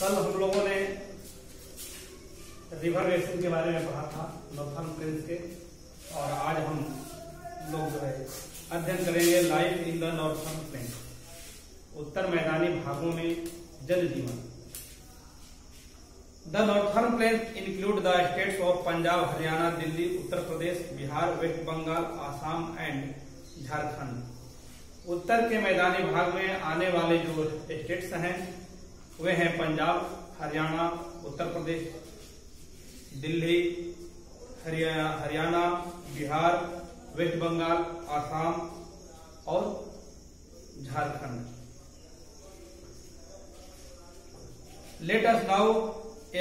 कल हम लोगों ने रिवर बेसिन के बारे में पढ़ा था, नॉर्थर्न प्लेन्स के, और आज हम लोग जो है अध्ययन करेंगे life in the northern plain, उत्तर मैदानी भागों में जल जीवन। The northern plain include the states of Punjab, Haryana, Delhi, Uttar Pradesh, Bihar, waste Bengal, Assam and Jharkhand. उत्तर के मैदानी भाग में आने वाले जो स्टेट्स हैं वे हैं पंजाब, हरियाणा, उत्तर प्रदेश, दिल्ली, हरियाणा, बिहार, वेस्ट बंगाल, आसाम और Jharkhand. Let us now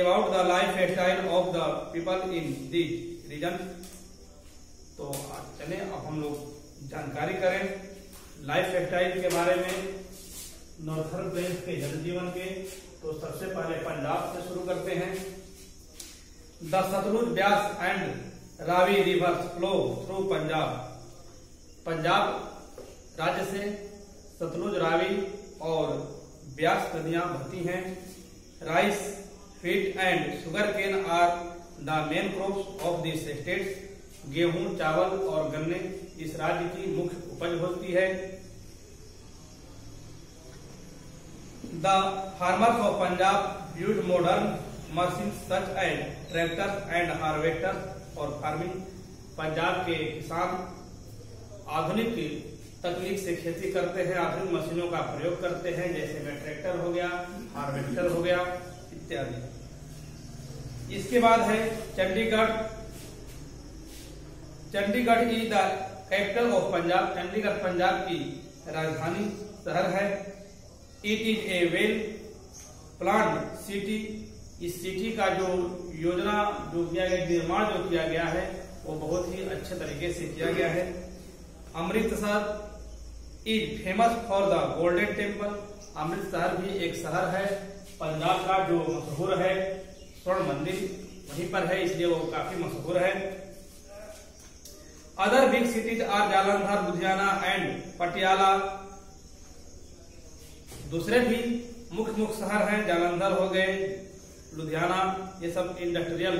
about the life style of the people in this region. तो चले अब हम लोग जानकारी करें लाइफ स्टाइल के बारे में नॉर्थर्न प्लेन्स के जल जीवन के। तो सबसे पहले पंजाब से शुरू करते हैं। द Sutlej, Beas and Ravi rivers flow through Punjab. Punjab राज्य से सतलुज, रावी और ब्यास नदियां बहती हैं। Rice, wheat and sugar cane are the main crops of this states. गेहूं, चावल और गन्ने इस राज्य की मुख्य उपज होती है। The farmers of Punjab used modern machines such as tractors and harvesters और फार्मिंग। पंजाब के किसान आधुनिक तकनीक से खेती करते हैं, आधुनिक मशीनों का प्रयोग करते हैं, जैसे में ट्रैक्टर हो गया, हार्वेस्टर हो गया इत्यादि। इसके बाद है Chandigarh. Chandigarh is the capital of Punjab. Chandigarh Punjab की राजधानी शहर है। It is a well planned city. इस सिटी का जो योजना जो किया गया, निर्माण जो किया गया है वो बहुत ही अच्छे तरीके से किया गया है। Amritsar is famous for the golden temple. Amritsar भी एक शहर है पंजाब का जो मशहूर है, स्वर्ण मंदिर वहीं पर है, इसलिए वो काफी मशहूर है। Other big cities are Jalandhar, Ludhiana and Patiala. दूसरे भी मुख्य शहर हैं, जालंधर हो गए, लुधियाना, ये सब इंडस्ट्रियल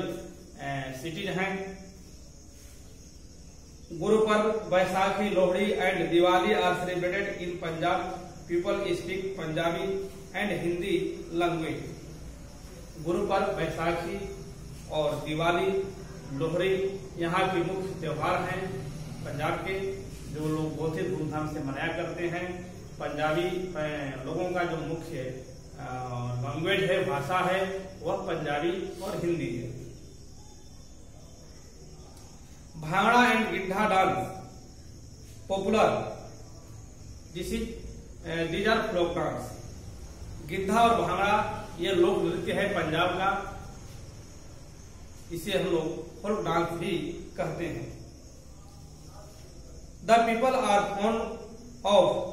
सिटीज हैं। Gurpurab, Baisakhi, Lohri and Diwali are celebrated in Punjab. People speak Punjabi and Hindi language. Gurpurab, Baisakhi और दिवाली, लोहड़ी यहाँ के मुख्य त्योहार हैं पंजाब के, जो लोग बहुत ही धूमधाम से मनाया करते हैं। पंजाबी लोगों का जो मुख्य लैंग्वेज है, भाषा है, वह पंजाबी और हिंदी है। Bhangra and Giddha dance popular. These are folk dance. Giddha और भांगड़ा ये लोक नृत्य है पंजाब का, इसे हम लोग फोक डांस भी कहते हैं। The people are fond of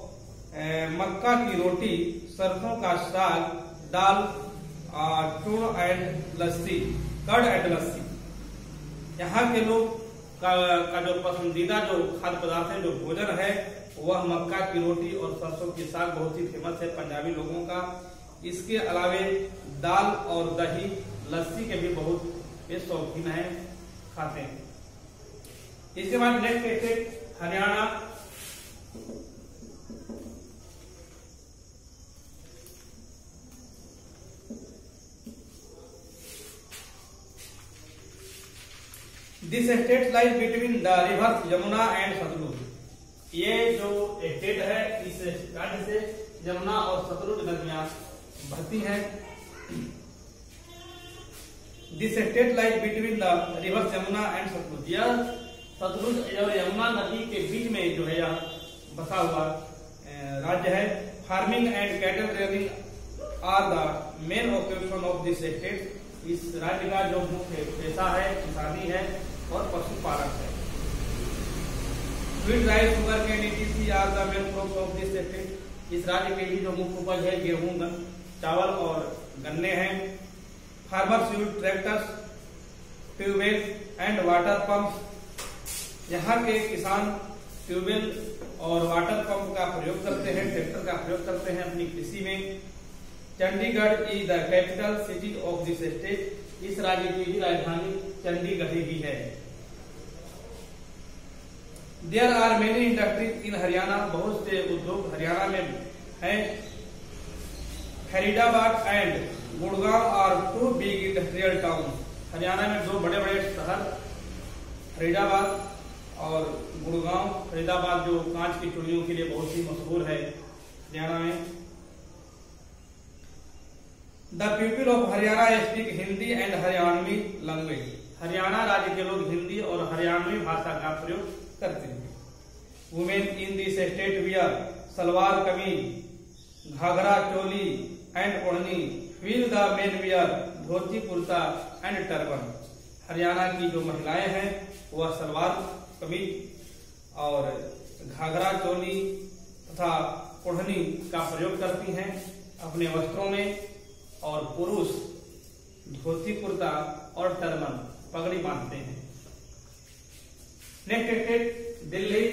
makka की रोटी, सरसों का saag, dal, churan and lassi, curd and lassi. यहाँ के लोग का जो पसंदीदा जो खाद्य पदार्थ है, जो भोजन है, वह मक्का की रोटी और सरसों की साग बहुत ही फेमस है पंजाबी लोगों का। इसके अलावे दाल और दही, लस्सी के भी बहुत ये शौकीन है, खाते हैं। इसके बाद next state Haryana. This state lies between the rivers Yamuna and Sutlej. ये जो स्टेट है, इस राज्य से यमुना और सतलुज नदियां बहती हैं। This state lies between the rivers Yamuna and Sutlej. यह सतलुज और यमुना नदी के बीच में जो है यह बसा हुआ राज्य है। Farming and cattle rearing are the main occupation of this state. इस राज्य का जो मुख्य पेशा है किसानी है और पशुपालन है। Wheat, rice, sugar cane etc are the main crops of this state. इस राज्य के लिए जो मुख्य उपज है गेहूं, चावल और गन्ने हैं। Farmers use tractors, tube well and water pumps. यहाँ के किसान ट्यूबवेल और वाटर पंप का प्रयोग करते हैं, ट्रैक्टर का प्रयोग करते हैं अपनी कृषि में। Chandigarh is the capital city of this state. इस राज्य की भी राजधानी चंडीगढ़ ही है। There are many industries in Haryana. बहुत से उद्योग हरियाणा में हैं। Faridabad and Gurgaon are two big industrial town. Haryana में दो बड़े बड़े शहर फरीदाबाद और गुड़गांव। फरीदाबाद जो कांच की चूड़ियों के लिए बहुत ही मशहूर है हरियाणा में। The people of Haryana speak Hindi and Haryanvi language. Haryana राज्य के लोग हिंदी और हरियाणवी भाषा का प्रयोग करते हैं। Women in this state wear salwar kameez, ghagra choli and ओढ़नी। Wheel the main wear dhoti kurta and turban. Haryana की जो महिलाएं हैं वह सलवार कमीज और घाघरा चोली तथा ओढ़नी का प्रयोग करती हैं अपने वस्त्रों में, और पुरुष धोती कुर्ता और टर्बन पगड़ी बांधते हैं। Next state Delhi.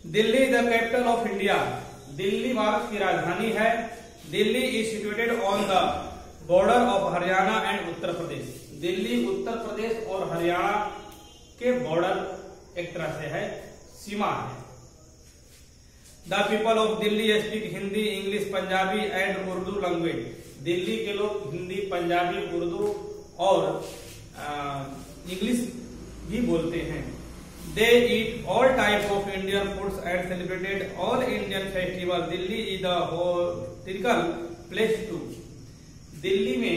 Delhi the capital of India. Delhi Bharat की राजधानी है। Delhi is situated on the border of Haryana and Uttar Pradesh. Delhi Uttar Pradesh और हरियाणा के बॉर्डर एक तरह से है, सीमा है। The people of Delhi speak Hindi, English, Punjabi and Urdu language. Delhi के लोग हिंदी, पंजाबी, उर्दू और इंग्लिश भी बोलते हैं। They eat all type of Indian foods and celebrated all Indian festival. Delhi is the historical place too. Delhi में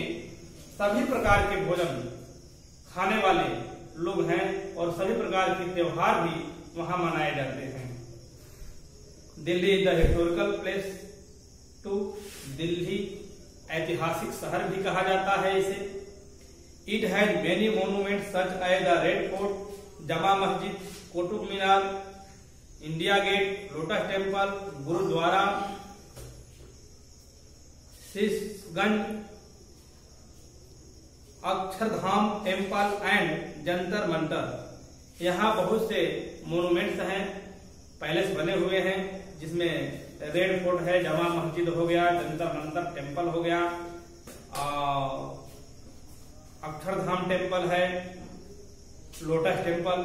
सभी प्रकार के भोजन खाने वाले लोग हैं और सभी प्रकार के त्योहार भी वहां मनाए जाते हैं। Delhi is the historical place too. Delhi ऐतिहासिक शहर भी कहा जाता है इसे। It has many monuments such as the Red Fort, Jama Masjid, Qutub Minar, India Gate, Lotus Temple, Gurudwara, Sheeshganj, Akshardham Temple and Jantar Mantar. यहाँ बहुत से मोन्यूमेंट्स हैं, पैलेस बने हुए हैं, जिसमें रेड फोर्ट है, जमा मस्जिद हो गया, जंतर मंतर टेम्पल हो गया, अक्षरधाम टेम्पल है, lotus temple,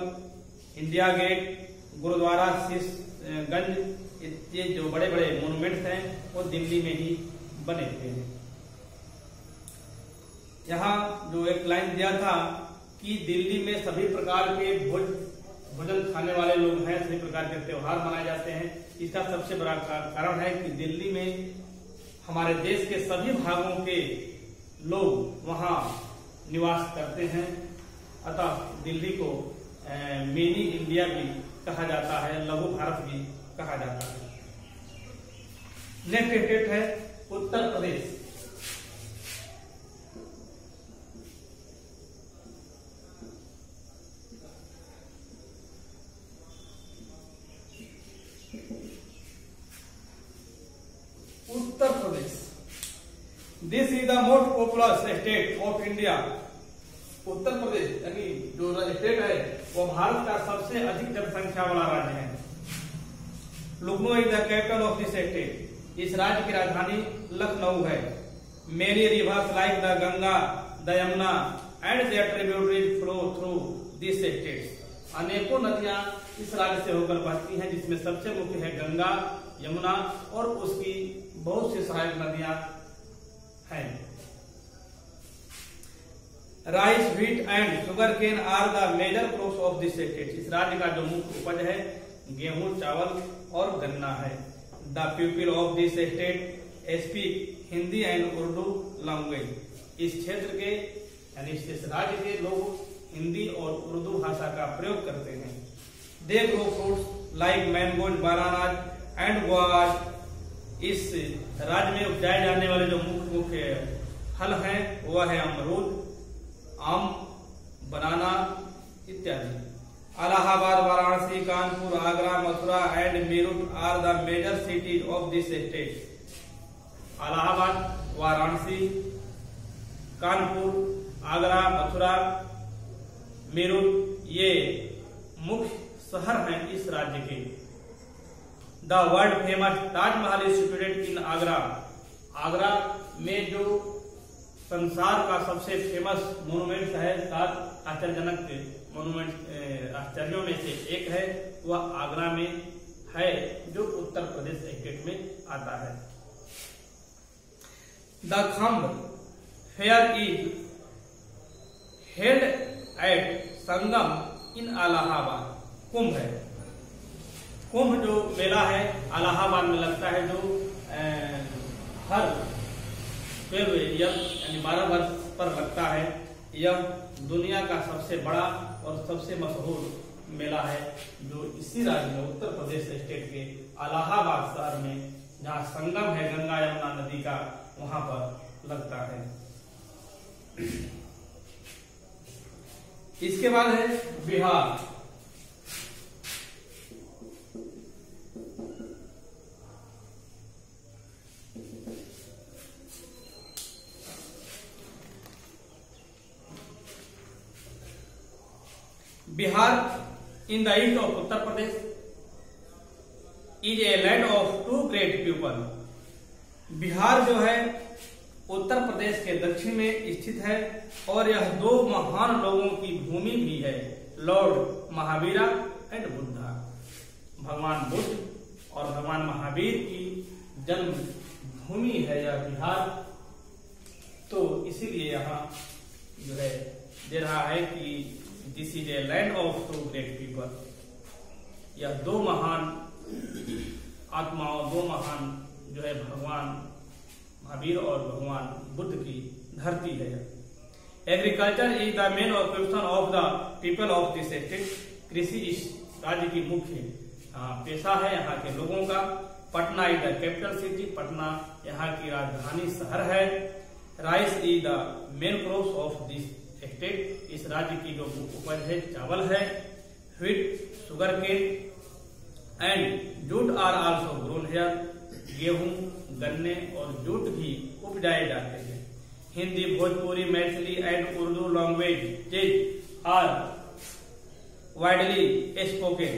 India gate, gurdwara, Sheeshganj. ये जो बड़े बड़े मोन्यूमेंट्स हैं वो दिल्ली में ही बने हुए हैं। यहाँ जो एक लाइन दिया था कि दिल्ली में सभी प्रकार के भोजन खाने वाले लोग हैं, सभी प्रकार के त्योहार मनाए जाते हैं। इसका सबसे बड़ा कारण है कि दिल्ली में हमारे देश के सभी भागों के लोग वहाँ निवास करते हैं। अतः दिल्ली को मिनी इंडिया भी कहा जाता है, लघु भारत भी कहा जाता है। नेक्स्ट स्टेट है Uttar Pradesh. Uttar Pradesh this is the most popular state of India. Uttar Pradesh यानी जो स्टेट है वो भारत का सबसे अधिक जनसंख्या वाला राज्य है। Lucknow is the capital of this state. इस राज्य की राजधानी लखनऊ है। Many rivers like the Ganga, the Yamuna and their tributaries flow through this state. अनेकों नदियां इस राज्य से होकर बहती हैं, जिसमें सबसे मुख्य है गंगा, यमुना और उसकी बहुत सी सहायक नदियां हैं। Rice, wheat and sugar cane are the major crops of this state. इस राज्य का जो मुख्य उपज है गेहूं, चावल और गन्ना है। The people of this state speak Hindi and Urdu language. इस क्षेत्र के यानी इस राज्य के लोग हिंदी और उर्दू भाषा का प्रयोग करते हैं। They grow fruits like mangoes, bananas and guavas. इस राज्य में उपजाए जाने वाले जो मुख्य फल हैं वह है अमरूद, आम, बनाना इत्यादि। Allahabad, Varanasi, Kanpur, Agra, Mathura and Meerut are the major cities of this state. Allahabad, Varanasi, Kanpur, Agra, Mathura, Meerut ये मुख्य शहर हैं इस राज्य के। The world famous Taj Mahal is situated in Agra. Agra में जो संसार का सबसे फेमस मोन्यूमेंट है, सात आश्चर्यजनक मोन्यूमेंट आश्चर्यों में से एक है, वह आगरा में है, जो उत्तर प्रदेश स्टेट में आता है। The Kumbh fair is held at Sangam in Allahabad. Kumbh है, कुंभ जो मेला है इलाहाबाद में लगता है, जो हर 12 ईयर यानी 12 वर्ष पर लगता है। यह दुनिया का सबसे बड़ा और सबसे मशहूर मेला है, जो इसी राज्य में उत्तर प्रदेश स्टेट के इलाहाबाद शहर में, जहाँ संगम है गंगा यमुना नदी का, वहां पर लगता है। इसके बाद है Bihar. Bihar in the east of Uttar Pradesh is a land of two great people. Bihar जो है उत्तर प्रदेश के दक्षिण में स्थित है और यह दो महान लोगों की भूमि भी है, लॉर्ड महावीरा एंड बुद्धा। भगवान बुद्ध और भगवान महावीर की जन्म भूमि है यह बिहार। तो इसीलिए यहाँ जो है दे रहा है कि this is a land of two great people. यह दो महान आत्माओं, दो महान जो है भगवान महावीर और भगवान बुद्ध की धरती है। Agriculture is the main occupation of the people of this state. कृषि इस राज्य की मुख्य पेशा है यहाँ के लोगों का। Patna is the capital city. Patna यहाँ की राजधानी शहर है। Rice is the main crop of this state. इस राज्य की जो उपज है चावल है। Wheat, sugar cane and jute are also grown here. गेहूं, गन्ने और जूट भी उपजाए जाते हैं। Hindi, Bhojpuri, Maithili and Urdu languages are widely spoken.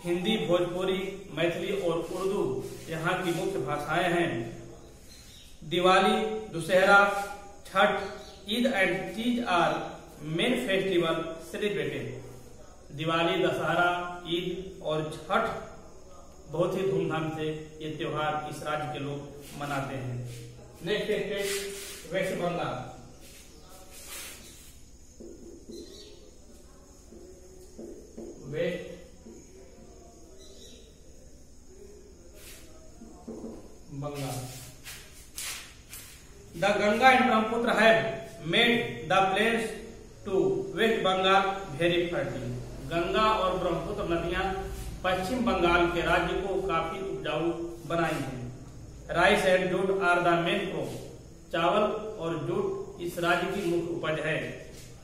Hindi, Bhojpuri, Maithili और उर्दू यहाँ की मुख्य भाषाएं हैं। Diwali, Dussehra, Chhath, Eid and Teej are main festival celebrated. Diwali, Dussehra, Eid और छठ बहुत ही धूमधाम से ये त्योहार इस राज्य के लोग मनाते हैं। Next state West Bengal. West Bengal. The Ganga and Brahmaputra have made the plains to West Bengal very fertile. Ganga और ब्रह्मपुत्र नदियां पश्चिम बंगाल के राज्य को काफी उपजाऊ बनाई है। Rice and jute are the main crop. चावल और जूट इस राज्य की मुख्य उपज है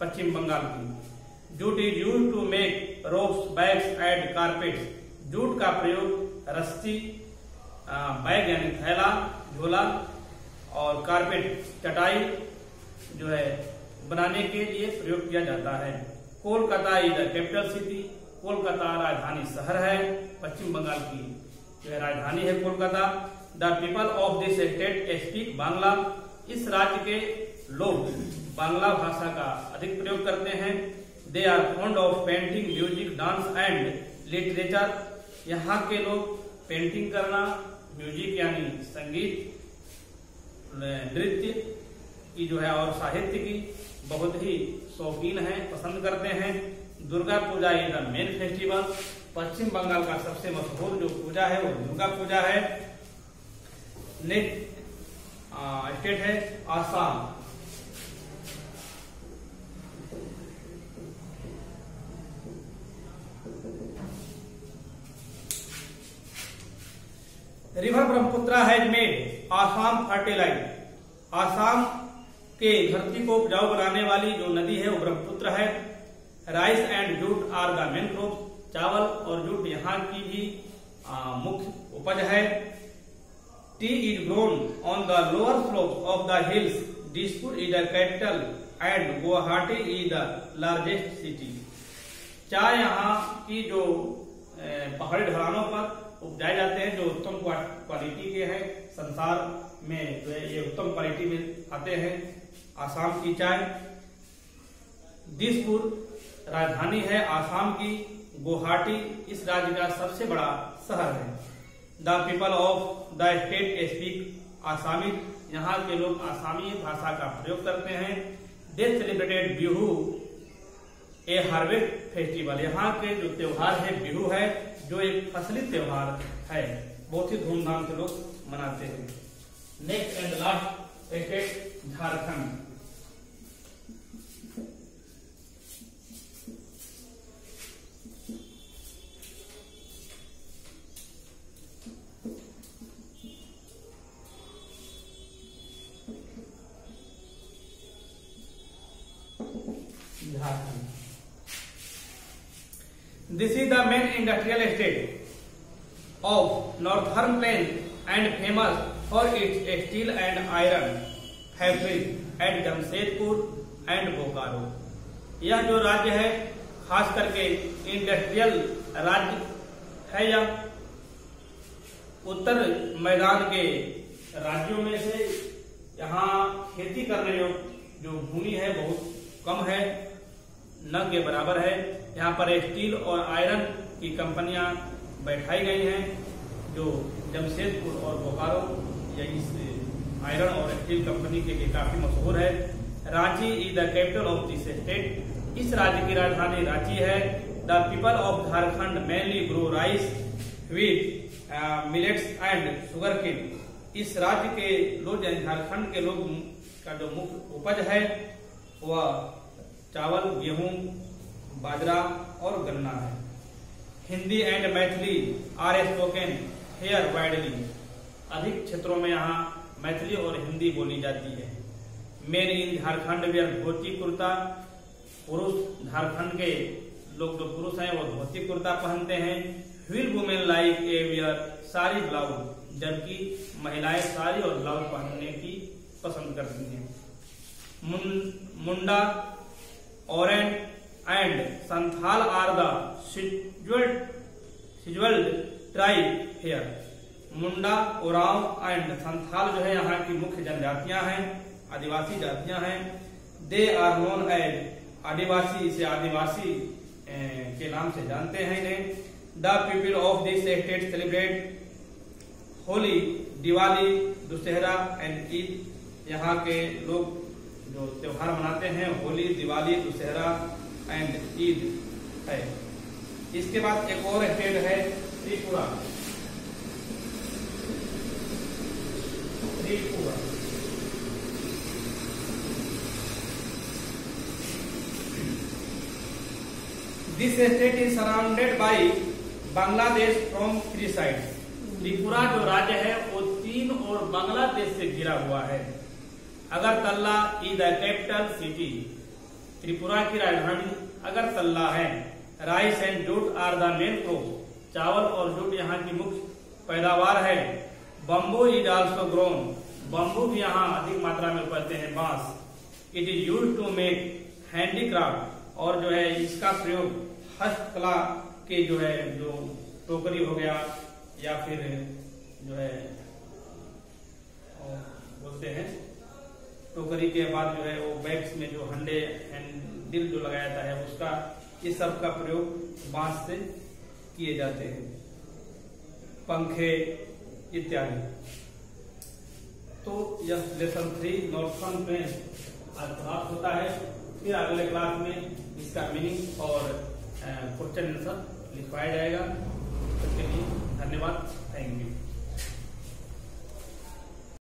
पश्चिम बंगाल की। Jute is used to make ropes, bags and carpets. Jute का प्रयोग रस्सी, बैग यानी थैला, झोला और कारपेट, चटाई जो है बनाने के लिए प्रयोग किया जाता है। Kolkata is the capital city. Kolkata राजधानी शहर है। पश्चिम बंगाल की जो है राजधानी है Kolkata. The people of this state speak Bangla. इस राज्य के लोग बांग्ला भाषा का अधिक प्रयोग करते हैं। They are fond of painting, music, dance and literature. यहाँ के लोग पेंटिंग करना, म्यूजिक यानी संगीत, नृत्य की जो है और साहित्य की बहुत ही शौकीन है, पसंद करते हैं। Durga Puja is the main festival. पश्चिम बंगाल का सबसे मशहूर जो पूजा है वो दुर्गा पूजा है। नेक्स्ट स्टेट है Assam. River Brahmaputra has made Assam fertilize. Assam के धरती को उपजाऊ बनाने वाली जो नदी है वो ब्रह्मपुत्र है। Rice and jute are the main crop. चावल और जूट यहाँ की भी मुख्य उपज है। Tea is grown on the lower slopes of the hills. Dispur is the capital and Guwahati is the largest city. चाय यहाँ की जो पहाड़ी ढलानों पर उपजाए जाते हैं, जो उत्तम क्वालिटी के हैं, संसार में जो है ये उत्तम क्वालिटी में आते हैं। आसाम की चाय। दिसपुर राजधानी है आसाम की। गुवाहाटी इस राज्य का सबसे बड़ा शहर है। The people of the state speak आसामी, यहाँ के लोग आसामी भाषा का प्रयोग करते हैं। दे सेलिब्रेटेड बिहू ए हार्वेस्ट फेस्टिवल, यहाँ के जो त्योहार है बिहू है, जो एक फसली त्योहार है, बहुत ही धूमधाम से लोग मनाते हैं। Next and last state Jharkhand. This is the main industrial estate of Northern Plain and famous for its steel and iron factories at Jamshedpur and Bokaro. यह जो राज्य है खास करके इंडस्ट्रियल राज्य है। यह उत्तर मैदान के राज्यों में से यहाँ खेती करने जो भूमि है बहुत कम है, न के बराबर है। यहाँ पर स्टील और आयरन की कंपनियां बैठाई गई हैं, जो जमशेदपुर और बोकारो या इस आयरन और स्टील कंपनी के लिए काफी मशहूर है। Ranchi is the capital of this state, इस राज्य की राजधानी रांची है। The people of Jharkhand mainly grow rice, wheat, millets and sugar cane, इस राज्य के लोग, झारखंड के लोग का जो मुख्य उपज है वह चावल, गेहूं, बाजरा और गन्ना है। Hindi and Maithili are spoken here widely, अधिक क्षेत्रों में यहाँ मैथिली और हिंदी बोली जाती है। Main in Jharkhand where dhoti kurta, पुरुष झारखंड के लोग जो पुरुष हैं वो धोती कुर्ता पहनते हैं। While women like a wear sari blouse, जबकि महिलाएं साड़ी और ब्लाउज पहनने की पसंद करती हैं। Munda, Oraon and Santhal are the secluded tribe here. Munda, Oraon and Santhal जो है यहाँ की मुख्य जनजातियां हैं, आदिवासी जातियां हैं। They are known as Adivasi, इसे आदिवासी के नाम से जानते हैं इन्हें। The people of this state celebrate Holi, Diwali, Dussehra and Eid, यहाँ के लोग जो त्योहार मनाते हैं होली, दिवाली, दुशहरा एंड ईद है। इसके बाद एक और स्टेट है Tripura. Tripura this state is surrounded by Bangladesh from 3 sides. Tripura जो राज्य है वो 3 और बांग्लादेश से घिरा हुआ है। Agartala is the capital city, Tripura की राजधानी अगरतला है। Rice and jute are the main crop, चावल और जूट यहाँ की मुख्य पैदावार है। Bamboo is also grown, bamboo भी यहाँ अधिक मात्रा में उगाते हैं, बांस। It is used to make handicraft, और जो है इसका प्रयोग हस्तकला के जो है जो टोकरी हो गया या फिर जो है बोलते हैं टोकरी के बाद जो है वो बैग्स में जो हंडे दिल जो लगाया जाता है उसका, इस सब का प्रयोग बांस से किए जाते हैं। पंखे इत्यादि। तो यह लेसन 3 नॉर्थर्न प्लेन आज समाप्त होता है। फिर अगले क्लास में इसका मीनिंग और क्वेश्चन आंसर लिखवाया जाएगा। उसके लिए धन्यवाद, थैंक यू।